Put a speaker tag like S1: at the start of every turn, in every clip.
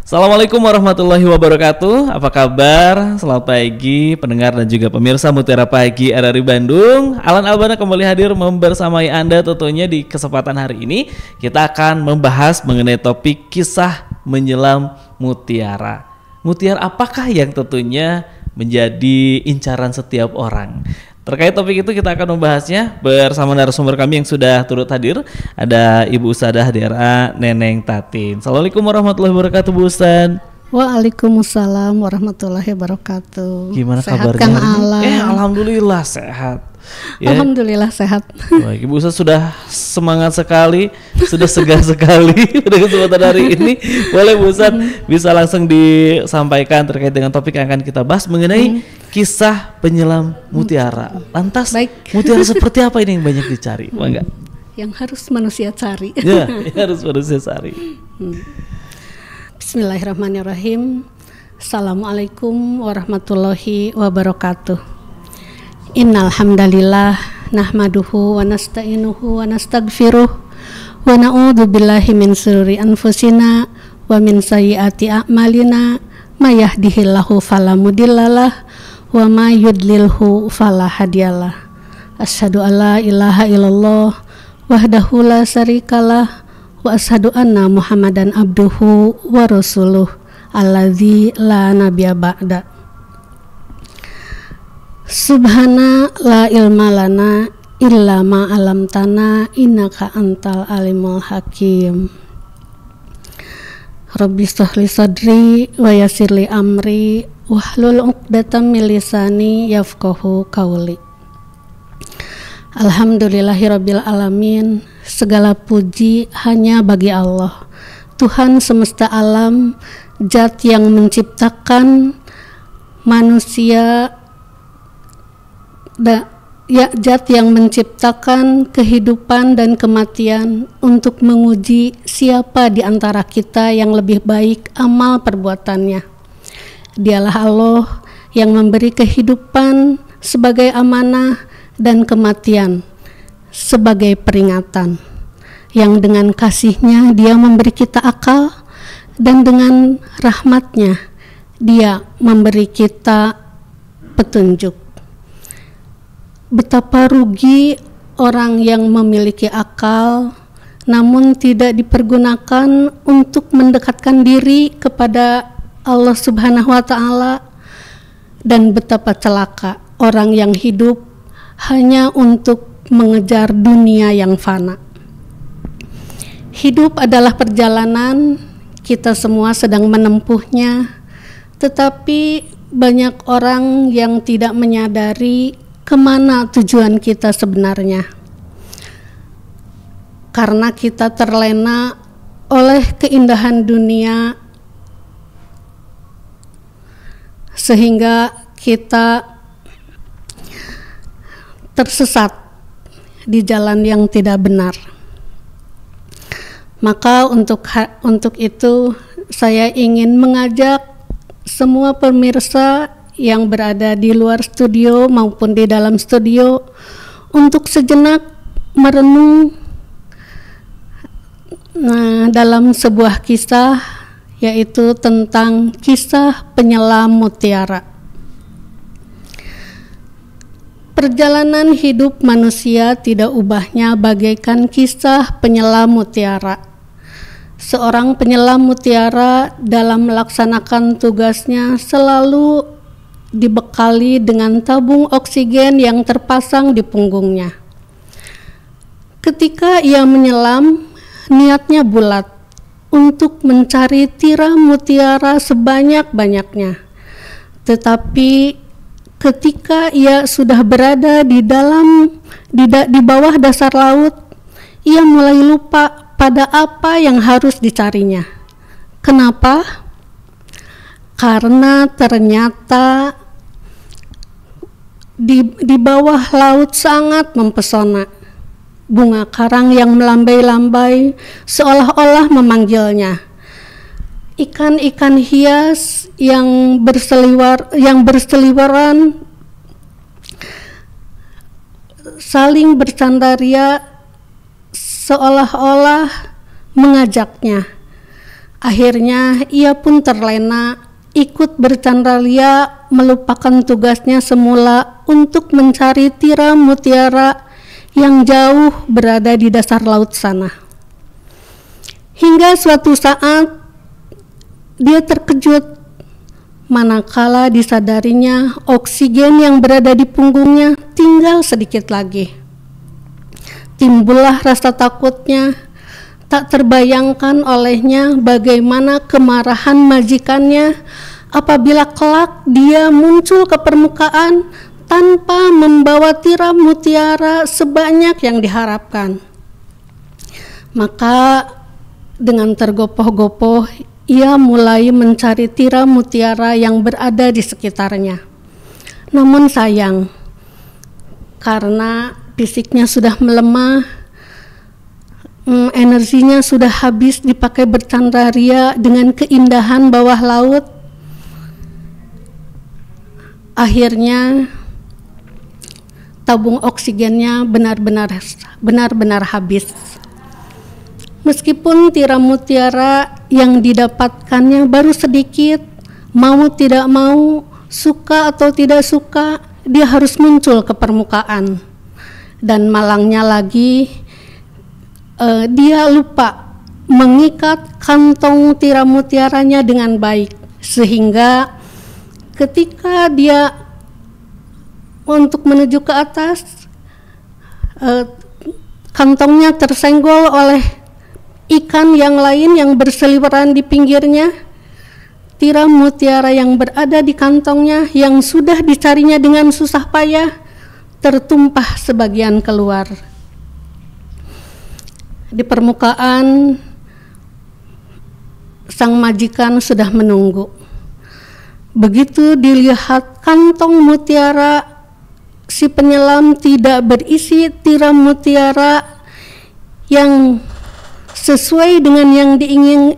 S1: Assalamualaikum warahmatullahi wabarakatuh. Apa kabar? Selamat pagi pendengar dan juga pemirsa Mutiara Pagi RRI Bandung. Alan Albana kembali hadir membersamai Anda tentunya di kesempatan hari ini. Kita akan membahas mengenai topik kisah menyelam mutiara. Mutiara apakah yang tentunya menjadi incaran setiap orang? Terkait topik itu kita akan membahasnya bersama narasumber kami yang sudah turut hadir. Ada Ibu Ustadzah DRA Neneng Tatin. Assalamualaikum warahmatullahi wabarakatuh Bu Ustadz.
S2: Waalaikumsalam warahmatullahi wabarakatuh.
S1: Gimana
S2: sehat
S1: kabarnya?
S2: Kang Alan?
S1: Alhamdulillah sehat.
S2: Ya. Alhamdulillah sehat.
S1: Baik, Ibu Ustadz sudah semangat sekali, sudah segar sekali pada kesempatan hari ini. Boleh Bu Ustadz bisa langsung disampaikan terkait dengan topik yang akan kita bahas mengenai kisah penyelam mutiara. Lantas mutiara seperti apa ini yang banyak dicari? Enggak?
S2: Yang harus manusia cari.
S1: Ya, yang harus manusia cari.
S2: Bismillahirrahmanirrahim. Assalamualaikum warahmatullahi wabarakatuh. Innal hamdalillah nahmaduhu wa nasta'inuhu wa nastaghfiruh wa na'udzu billahi min shururi anfusina wa min sayyiati a'malina may yahdihillahu fala mudhillalah wa may yudlilhu fala hadiyalah. Asyhadu alla ilaha illallah wahdahu la syarikalah wa asyhadu anna Muhammadan abduhu wa rasuluh allazi la nabiyya ba'da. Subhana la ilma lana illa ma 'allamtana innaka antal alimul hakim. Rabbi shrah li sadri wa yassir li amri wahlul 'uqdatam min lisani yafqahu qawli. Alhamdulillahirabbil alamin. Segala puji hanya bagi Allah, Tuhan semesta alam, zat yang menciptakan manusia, zat yang menciptakan kehidupan dan kematian untuk menguji siapa di antara kita yang lebih baik amal perbuatannya. Dialah Allah yang memberi kehidupan sebagai amanah dan kematian sebagai peringatan, yang dengan kasih-Nya Dia memberi kita akal, dan dengan rahmat-Nya Dia memberi kita petunjuk. Betapa rugi orang yang memiliki akal namun tidak dipergunakan untuk mendekatkan diri kepada Allah Subhanahu wa Ta'ala, dan betapa celaka orang yang hidup hanya untuk mengejar dunia yang fana. Hidup adalah perjalanan, kita semua sedang menempuhnya, tetapi banyak orang yang tidak menyadari kemana tujuan kita sebenarnya. Karena kita terlena oleh keindahan dunia, sehingga kita tersesat di jalan yang tidak benar. Maka untuk itu saya ingin mengajak semua pemirsa yang berada di luar studio maupun di dalam studio untuk sejenak merenung dalam sebuah kisah, yaitu tentang kisah penyelam mutiara. Perjalanan hidup manusia tidak ubahnya bagaikan kisah penyelam mutiara. Seorang penyelam mutiara dalam melaksanakan tugasnya selalu dibekali dengan tabung oksigen yang terpasang di punggungnya. Ketika ia menyelam, niatnya bulat untuk mencari tiram mutiara sebanyak-banyaknya. Tetapi ketika ia sudah berada di bawah dasar laut, ia mulai lupa pada apa yang harus dicarinya. Kenapa? Karena ternyata di bawah laut sangat mempesona. Bunga karang yang melambai-lambai seolah-olah memanggilnya. Ikan-ikan hias yang berseliweran saling bercandaria seolah-olah mengajaknya Akhirnya ia pun terlena, ikut bercanda ria, melupakan tugasnya semula untuk mencari tiram mutiara yang jauh berada di dasar laut sana. Hingga suatu saat dia terkejut manakala disadarinya oksigen yang berada di punggungnya tinggal sedikit lagi. Timbullah rasa takutnya. Tak terbayangkan olehnya bagaimana kemarahan majikannya apabila kelak dia muncul ke permukaan tanpa membawa tiram mutiara sebanyak yang diharapkan. Maka dengan tergopoh-gopoh ia mulai mencari tiram mutiara yang berada di sekitarnya. Namun sayang, karena fisiknya sudah melemah, energinya sudah habis dipakai bercanda ria dengan keindahan bawah laut. Akhirnya tabung oksigennya benar-benar habis. Meskipun tiram mutiara yang didapatkannya baru sedikit, mau tidak mau, suka atau tidak suka, dia harus muncul ke permukaan. Dan malangnya lagi, dia lupa mengikat kantong tiram mutiaranya dengan baik, sehingga ketika dia untuk menuju ke atas, kantongnya tersenggol oleh ikan yang lain yang berseliweran di pinggirnya. Tiram mutiara yang berada di kantongnya yang sudah dicarinya dengan susah payah tertumpah sebagian keluar. Di permukaan, sang majikan sudah menunggu. Begitu dilihat kantong mutiara si penyelam tidak berisi tiram mutiara yang sesuai dengan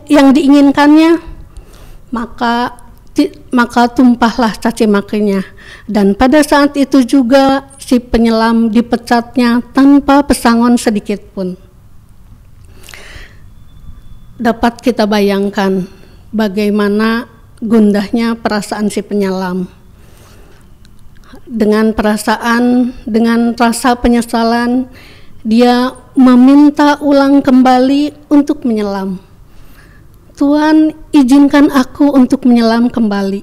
S2: yang diinginkannya, maka tumpahlah caci makinya. Dan pada saat itu juga si penyelam dipecatnya tanpa pesangon sedikit pun. Dapat kita bayangkan bagaimana gundahnya perasaan si penyelam. Dengan rasa penyesalan, dia meminta ulang kembali untuk menyelam. Tuhan, izinkan aku untuk menyelam kembali.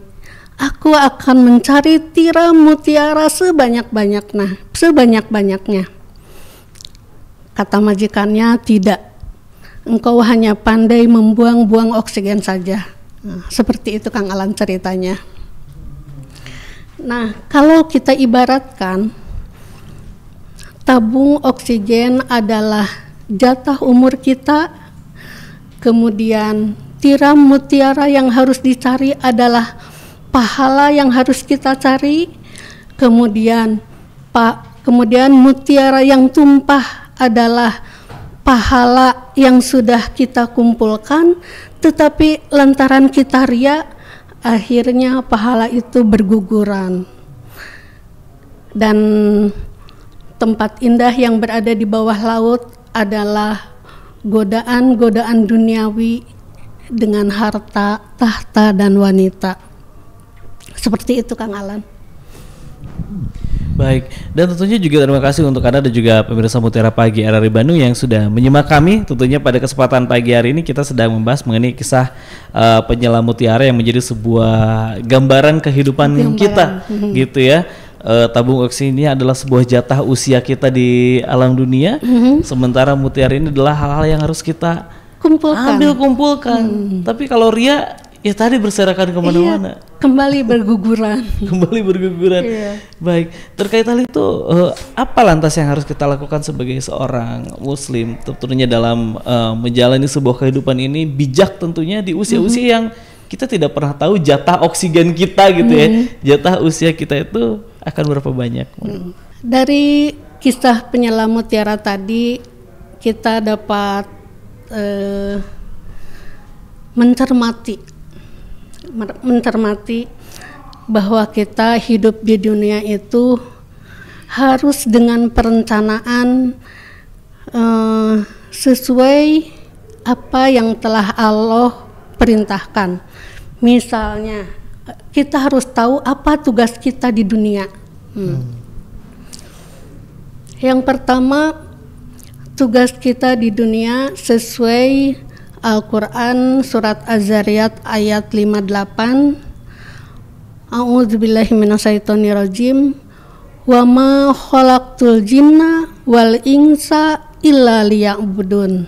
S2: Aku akan mencari tiram mutiara sebanyak-banyaknya. Kata majikannya, tidak. Engkau hanya pandai membuang-buang oksigen saja. Nah, seperti itu Kang Alan ceritanya. Nah, kalau kita ibaratkan, tabung oksigen adalah jatah umur kita, kemudian tiram mutiara yang harus dicari adalah pahala yang harus kita cari, kemudian mutiara yang tumpah adalah pahala yang sudah kita kumpulkan, tetapi lantaran kita ria, akhirnya pahala itu berguguran. Dan tempat indah yang berada di bawah laut adalah godaan-godaan duniawi dengan harta, tahta, dan wanita. Seperti itu Kang Alan.
S1: Baik, dan tentunya juga terima kasih untuk Anda dan juga pemirsa Mutiara Pagi RRI Bandung yang sudah menyimak kami. Tentunya pada kesempatan pagi hari ini kita sedang membahas mengenai kisah penyelam mutiara yang menjadi sebuah gambaran kehidupan kita, gitu ya. Tabung oksigen ini adalah sebuah jatah usia kita di alam dunia, sementara mutiara ini adalah hal-hal yang harus kita kumpulkan. Tapi kalau ria, ya tadi berserakan kemana-mana.
S2: Kembali berguguran.
S1: Iya. Baik, terkait hal itu, apa lantas yang harus kita lakukan sebagai seorang muslim tentunya dalam menjalani sebuah kehidupan ini bijak tentunya di usia-usia yang kita tidak pernah tahu jatah oksigen kita gitu ya. Jatah usia kita itu akan berapa banyak.
S2: Dari kisah penyelam mutiara tadi kita dapat mencermati bahwa kita hidup di dunia itu harus dengan perencanaan sesuai apa yang telah Allah perintahkan. Misalnya kita harus tahu apa tugas kita di dunia. Yang pertama, tugas kita di dunia sesuai Al-Quran surat Az-Zariyat ayat 58. A'udzubillahi minasyaitonirrajim. Wa ma khalaqtul jinna wal insa illa liya'budun.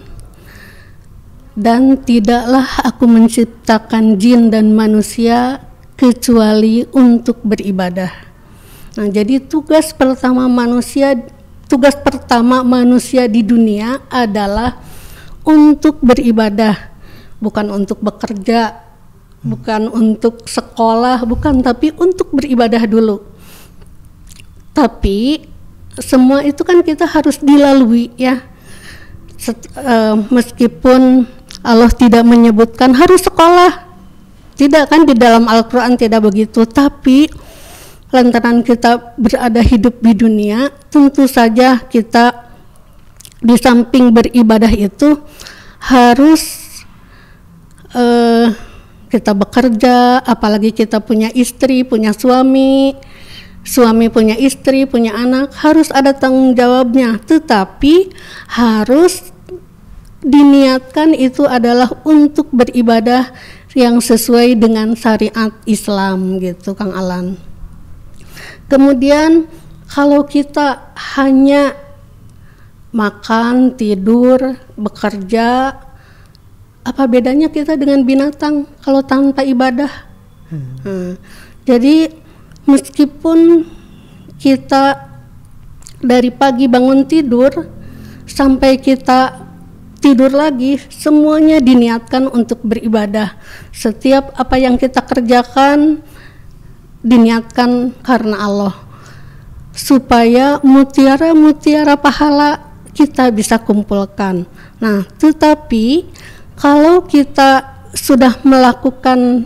S2: Dan tidaklah aku menciptakan jin dan manusia kecuali untuk beribadah. Nah, jadi tugas pertama manusia di dunia adalah untuk beribadah, bukan untuk bekerja, bukan untuk sekolah, bukan, tapi untuk beribadah dulu. Tapi semua itu kan kita harus dilalui ya. Meskipun Allah tidak menyebutkan harus sekolah, tidak kan, di dalam Al-Quran tidak begitu, tapi lantaran kita berada hidup di dunia, tentu saja kita di samping beribadah itu harus kita bekerja, apalagi kita punya istri, punya suami punya istri, punya anak, harus ada tanggung jawabnya. Tetapi harus diniatkan itu adalah untuk beribadah yang sesuai dengan syariat Islam gitu, Kang Alan. Kemudian kalau kita hanya makan, tidur, bekerja, apa bedanya kita dengan binatang kalau tanpa ibadah? Jadi meskipun kita dari pagi bangun tidur sampai kita tidur lagi, semuanya diniatkan untuk beribadah. Setiap apa yang kita kerjakan diniatkan karena Allah, supaya mutiara-mutiara pahala kita bisa kumpulkan. Nah, tetapi kalau kita sudah melakukan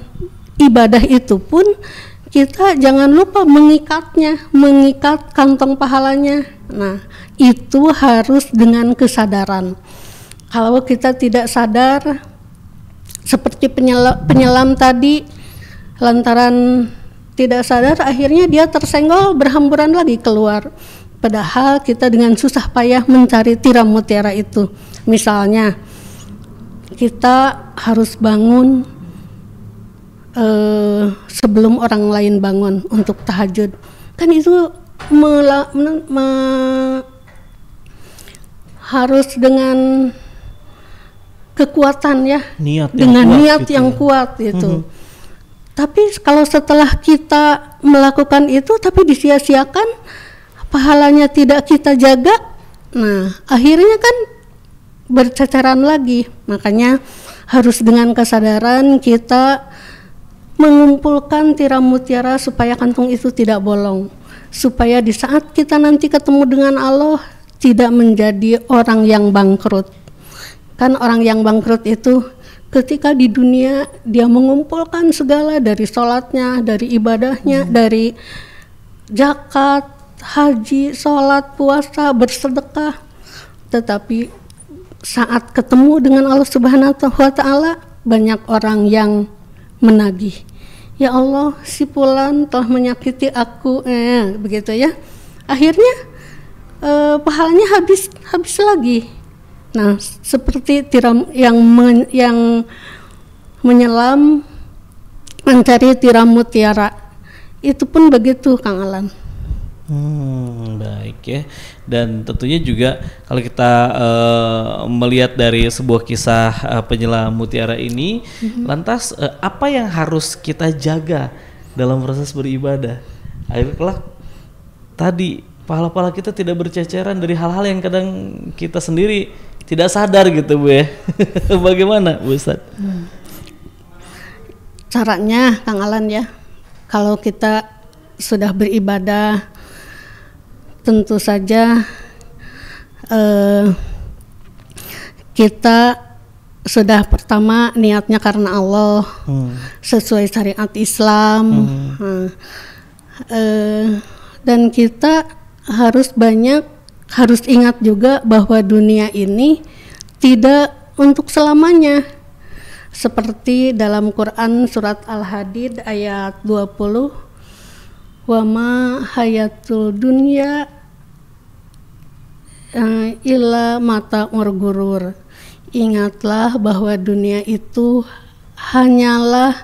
S2: ibadah itu pun, kita jangan lupa mengikat kantong pahalanya. Nah, itu harus dengan kesadaran. Kalau kita tidak sadar, seperti penyelam tadi, lantaran tidak sadar, akhirnya dia tersenggol, berhamburan lagi keluar. Padahal kita dengan susah payah mencari tiram mutiara itu. Misalnya, kita harus bangun sebelum orang lain bangun untuk tahajud, kan itu harus dengan kekuatan ya, niat yang kuat gitu. Tapi kalau setelah kita melakukan itu tapi disia-siakan, pahalanya tidak kita jaga, nah akhirnya kan berceceran lagi. Makanya harus dengan kesadaran kita mengumpulkan tiram mutiara supaya kantung itu tidak bolong, supaya di saat kita nanti ketemu dengan Allah tidak menjadi orang yang bangkrut. Kan orang yang bangkrut itu ketika di dunia dia mengumpulkan segala, dari sholatnya, dari ibadahnya, dari zakat, haji, sholat, puasa, bersedekah, tetapi saat ketemu dengan Allah Subhanahu wa Ta'ala, banyak orang yang menagih, ya Allah, si fulan telah menyakiti aku, begitu ya. Akhirnya pahalanya habis lagi. Nah, seperti tiram yang menyelam mencari tiram mutiara, itu pun begitu, Kang Alan.
S1: Baik ya. Dan tentunya juga kalau kita melihat dari sebuah kisah penyelam mutiara ini, lantas apa yang harus kita jaga dalam proses beribadah? Akhirnya tadi pahala-pahala kita tidak berceceran dari hal-hal yang kadang kita sendiri tidak sadar gitu, Bu ya. Bagaimana, Bu Ustadz?
S2: Caranya, Kang Alan ya, kalau kita sudah beribadah, tentu saja kita sudah pertama niatnya karena Allah, sesuai syariat Islam, dan kita harus ingat juga bahwa dunia ini tidak untuk selamanya. Seperti dalam Quran surat Al-Hadid ayat 20, wa ma hayatul dunya illa mata'ur gurur. Ingatlah bahwa dunia itu hanyalah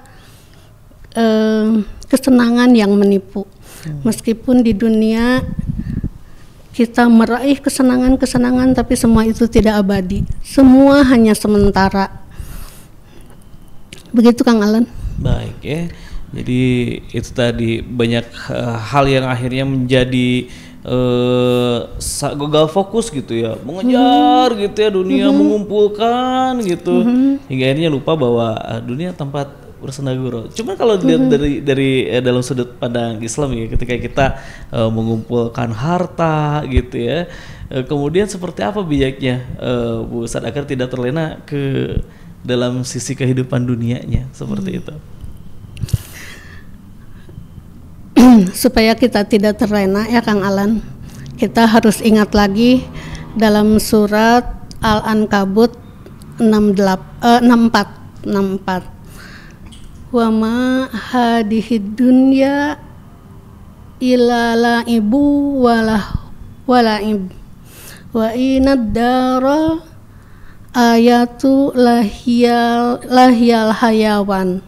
S2: kesenangan yang menipu. Meskipun di dunia kita meraih kesenangan-kesenangan, tapi semua itu tidak abadi. Semua hanya sementara. Begitu Kang Alan.
S1: Baik ya. Jadi itu tadi banyak hal yang akhirnya menjadi gagal fokus gitu ya, mengejar gitu ya dunia, mengumpulkan gitu, hingga akhirnya lupa bahwa dunia tempat bersenda gurau. Cuma kalau dilihat dari dalam sudut pandang Islam ya, ketika kita mengumpulkan harta gitu ya, kemudian seperti apa bijaknya Bu Ustadz agar tidak terlena ke dalam sisi kehidupan dunianya seperti itu.
S2: Supaya kita tidak terlena ya Kang Alan, kita harus ingat lagi dalam surat Al-Ankabut 64, wa ma hadihid dunya illa la'ibu wala'ib wa inad dara ayatu lahiyal hayawan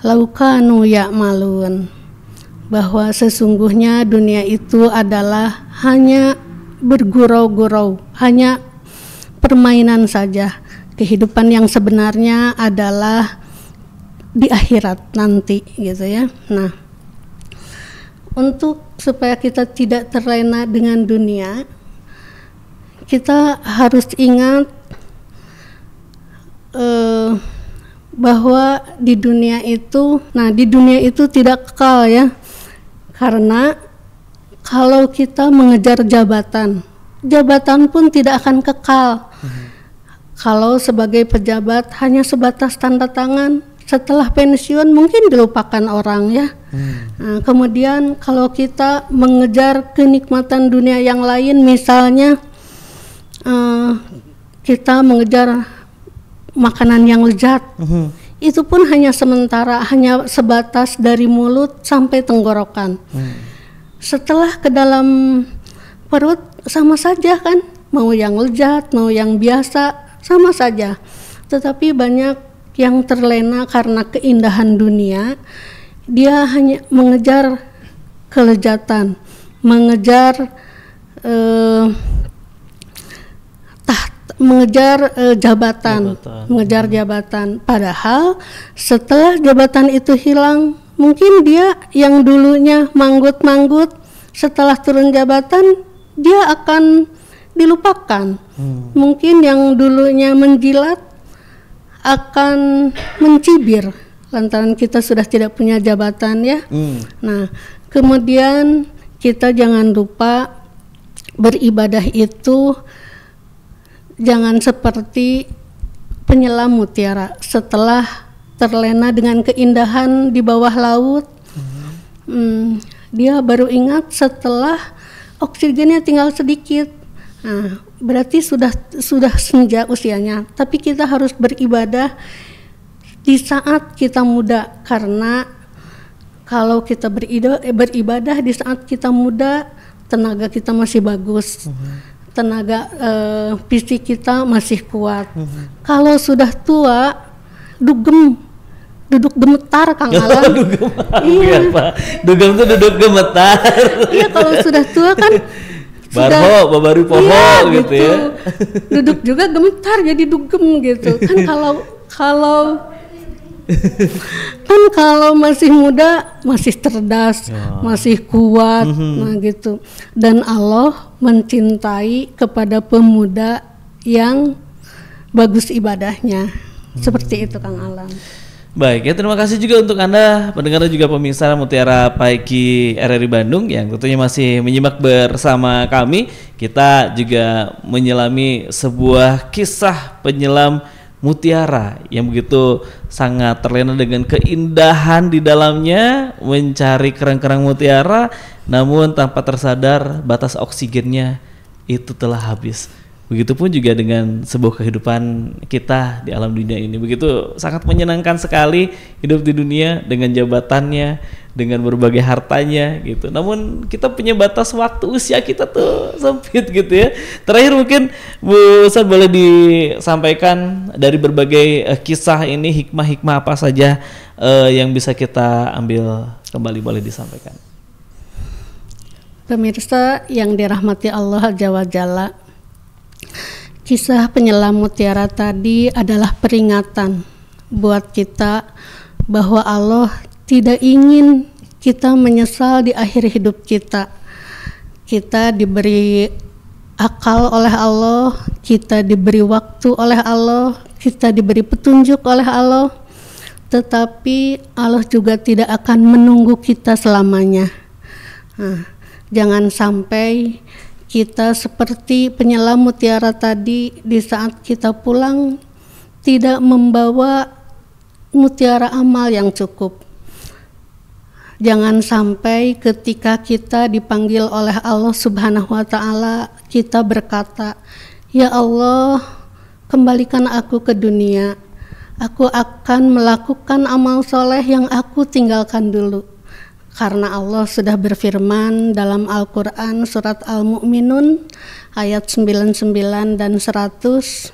S2: laukanu ya'malun. Bahwa sesungguhnya dunia itu adalah hanya bergurau-gurau, hanya permainan saja. Kehidupan yang sebenarnya adalah di akhirat nanti gitu ya. Nah, untuk supaya kita tidak terlena dengan dunia, kita harus ingat bahwa di dunia itu tidak kekal ya. Karena kalau kita mengejar jabatan pun tidak akan kekal. Kalau sebagai pejabat hanya sebatas tanda tangan, setelah pensiun mungkin dilupakan orang ya. Nah, kemudian kalau kita mengejar kenikmatan dunia yang lain, misalnya kita mengejar makanan yang lezat, itu pun hanya sementara, hanya sebatas dari mulut sampai tenggorokan. Setelah ke dalam perut sama saja kan, mau yang lezat, mau yang biasa, sama saja. Tetapi banyak yang terlena karena keindahan dunia, dia hanya mengejar kelezatan, mengejar mengejar jabatan. Padahal setelah jabatan itu hilang, mungkin dia yang dulunya manggut-manggut, setelah turun jabatan dia akan dilupakan. Mungkin yang dulunya menjilat akan mencibir lantaran kita sudah tidak punya jabatan ya. Nah, kemudian kita jangan lupa beribadah itu jangan seperti penyelam mutiara setelah terlena dengan keindahan di bawah laut. Dia baru ingat setelah oksigennya tinggal sedikit. Nah, berarti sudah senja usianya. Tapi kita harus beribadah di saat kita muda, karena kalau kita beribadah di saat kita muda, tenaga kita masih bagus. Tenaga fisik kita masih kuat. Kalau sudah tua, duduk gemetar Kang Alan. Iya.
S1: Dugem itu duduk gemetar.
S2: Iya, kalau sudah tua kan
S1: baru poho gitu ya.
S2: Duduk juga gemetar jadi dugem gitu. Kan kalau masih muda masih cerdas, masih kuat, nah gitu. Dan Allah mencintai kepada pemuda yang bagus ibadahnya. Seperti itu Kang Alan.
S1: Baik ya, terima kasih juga untuk Anda pendengar dan juga pemirsa Mutiara Pagi RRI Bandung yang tentunya masih menyimak bersama kami. Kita juga menyelami sebuah kisah penyelam mutiara yang begitu sangat terlena dengan keindahan di dalamnya, mencari kerang-kerang mutiara, namun tanpa tersadar batas oksigennya itu telah habis. Begitupun juga dengan sebuah kehidupan kita di alam dunia ini. Begitu sangat menyenangkan sekali hidup di dunia dengan jabatannya, dengan berbagai hartanya gitu. Namun kita punya batas waktu, usia kita tuh sempit gitu ya. Terakhir mungkin Bu Ustadz boleh disampaikan dari berbagai kisah ini hikmah-hikmah apa saja yang bisa kita ambil kembali, boleh disampaikan.
S2: Pemirsa yang dirahmati Allah Azza wa Jalla, kisah penyelam mutiara tadi adalah peringatan buat kita bahwa Allah tidak ingin kita menyesal di akhir hidup kita. Kita diberi akal oleh Allah, kita diberi waktu oleh Allah, kita diberi petunjuk oleh Allah, tetapi Allah juga tidak akan menunggu kita selamanya. Nah, jangan sampai kita seperti penyelam mutiara tadi, di saat kita pulang tidak membawa mutiara amal yang cukup. Jangan sampai ketika kita dipanggil oleh Allah Subhanahu wa Ta'ala, kita berkata, "Ya Allah, kembalikan aku ke dunia. Aku akan melakukan amal soleh yang aku tinggalkan dulu." Karena Allah sudah berfirman dalam Al-Quran surat Al-Mu'minun ayat 99 dan 100.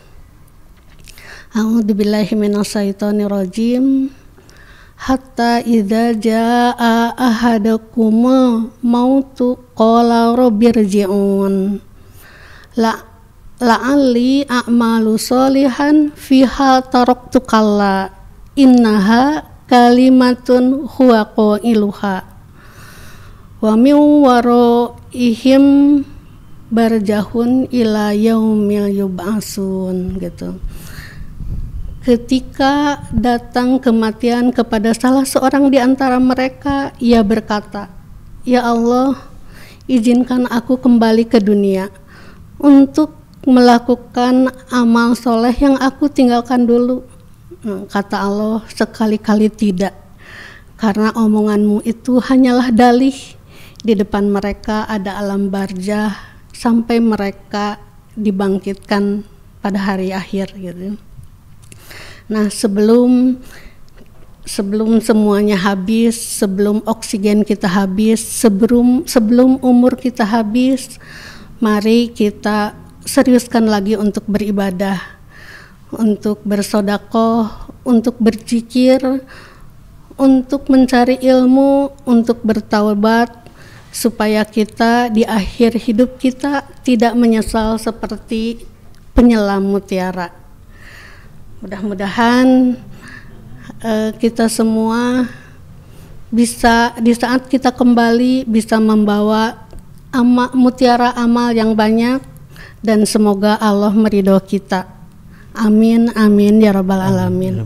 S2: A'udzubillahi minasyaitonirrajim. Hatta idza jaa ahadakumul mautu qala rabbirji'un la'alli a'malu sholihan fiha taraktu kalla innaha kalimatun huwa qailuha wa min waraihim barjahun ila yaumil yub'atsun gitu. Ketika datang kematian kepada salah seorang di antara mereka, ia berkata, "Ya Allah, izinkan aku kembali ke dunia untuk melakukan amal soleh yang aku tinggalkan dulu." Kata Allah, "Sekali-kali tidak, karena omonganmu itu hanyalah dalih. Di depan mereka ada alam barzah sampai mereka dibangkitkan pada hari akhir." Gitu. Nah, sebelum semuanya habis, sebelum oksigen kita habis, sebelum umur kita habis, mari kita seriuskan lagi untuk beribadah, untuk bersedekah, untuk berzikir, untuk mencari ilmu, untuk bertaubat, supaya kita di akhir hidup kita tidak menyesal seperti penyelam mutiara. Mudah-mudahan kita semua bisa di saat kita kembali bisa membawa mutiara amal yang banyak, dan semoga Allah meridho kita. Amin amin ya rabbal alamin.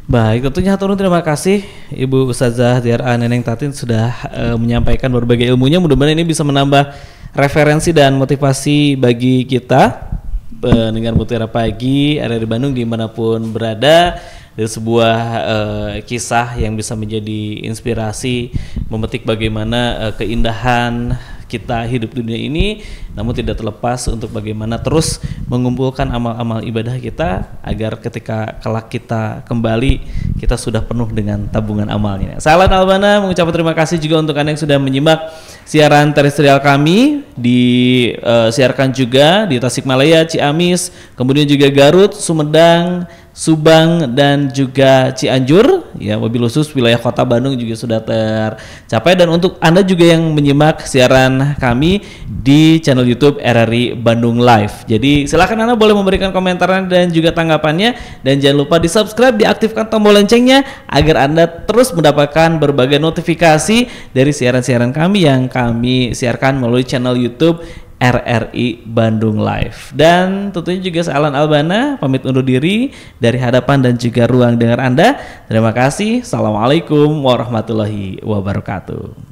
S1: Baik, tentunya hatur nuhun, terima kasih Ibu Ustazah Diarah Neneng Tatin sudah menyampaikan berbagai ilmunya. Mudah-mudahan ini bisa menambah referensi dan motivasi bagi kita pendengar Mutiara Pagi RRI Bandung dimanapun berada, dari sebuah kisah yang bisa menjadi inspirasi memetik bagaimana keindahan kita hidup di dunia ini, namun tidak terlepas untuk bagaimana terus mengumpulkan amal-amal ibadah kita agar ketika kelak kita kembali kita sudah penuh dengan tabungan amalnya. Saya Alan Albana mengucapkan terima kasih juga untuk Anda yang sudah menyimak siaran terestrial kami, disiarkan juga di Tasikmalaya, Ciamis, kemudian juga Garut, Sumedang, Subang dan juga Cianjur. Ya, mobil khusus wilayah Kota Bandung juga sudah tercapai. Dan untuk Anda juga yang menyimak siaran kami di channel YouTube RRI Bandung Live. Jadi silakan Anda boleh memberikan komentarnya dan juga tanggapannya, dan jangan lupa di-subscribe, diaktifkan tombol loncengnya agar Anda terus mendapatkan berbagai notifikasi dari siaran-siaran kami yang kami siarkan melalui channel YouTube RRI Bandung Live. Dan tentunya juga saya Alan Albana pamit undur diri dari hadapan dan juga ruang dengar Anda. Terima kasih. Assalamualaikum warahmatullahi wabarakatuh.